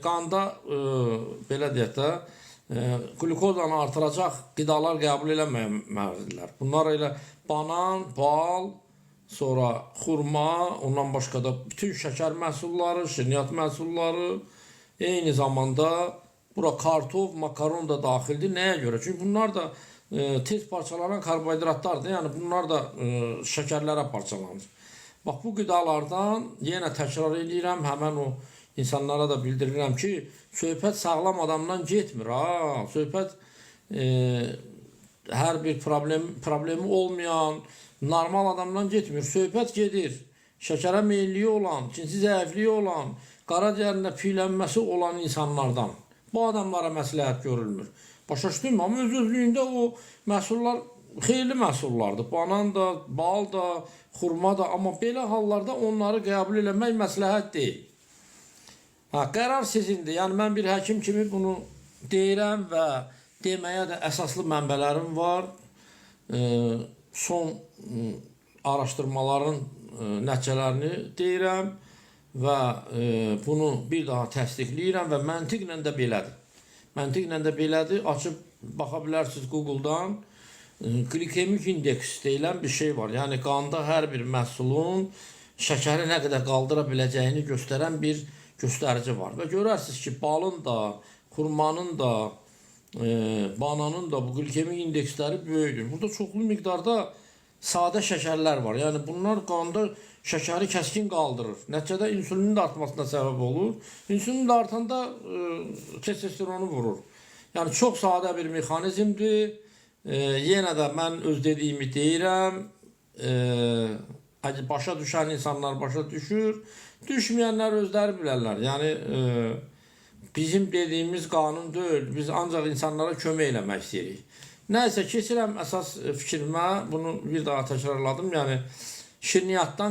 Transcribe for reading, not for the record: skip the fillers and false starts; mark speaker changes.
Speaker 1: qanda belə deyək də qlukozanı artıracaq qidalar qəbul eləməməlidirlər. Bunlar elə banan, bal, sonra xurma, ondan başqa da bütün şəkər məhsulları, şirniyyat məhsulları, eyni zamanda bura kartof, makaron da daxildir. Nəyə görə? Çünki bunlar da tez parçalanan karbohidratlardır. Yəni bunlar da şəkərlərə parçalanır. Bax, bu qidalardan yenə təkrar edirəm, həmən o insanlara da bildirirəm ki, söhbət sağlam adamdan getmir. Söhbət hər bir problemi olmayan, normal adamdan getmir. Söhbət gedir şəkərə meyilliyi olan, cinsi zəifliyi olan, qaraciyərində piylənməsi olan insanlardan. Bu adamlara məsləhət görülmür. Başa düşdünmü? Amma öz-özlüyündə o məhsullar xeyirli məhsullardır. Banan da, bal da, xurma da. Amma belə hallarda onları qəbul eləmək məsləhət deyil. Qərar sizindir. Yəni, mən bir həkim kimi bunu deyirəm və deməyə də əsaslı mənbələrim var. Son araşdırmaların nəticələrini deyirəm və bunu bir daha təsdiqləyirəm və məntiqlə də belədir. Məntiqlə də belədir. Açıb baxa bilərsiniz Google-dan. Glikemik indeks deyilən bir şey var. Yəni, qanda hər bir məhsulun şəkəri nə qədər qaldıra biləcəyini göstərən bir göstərici var. Və görərsiniz ki, balın da, xurmanın da, bananın da bu glikemik indeksləri böyüdür. Burada çoxlu miqdarda sadə şəkərlər var. Yəni, bunlar qanda şəkəri kəskin qaldırır. Nəticədə insülinin də artmasına səbəb olur. İnsülin də artanda testosteronu vurur. Yəni, çox sadə bir mexanizmdir. Yenə də mən öz dediyimi deyirəm. Başa düşən insanlar başa düşür. Düşməyənlər özləri bilərlər. Yəni, bizim dediyimiz qanun deyil. Biz ancaq insanlara kömək eləmək istəyirik. Nəysə, keçirəm əsas fikrimə. Bunu bir daha təkrarladım. Yəni, şirniyyatdan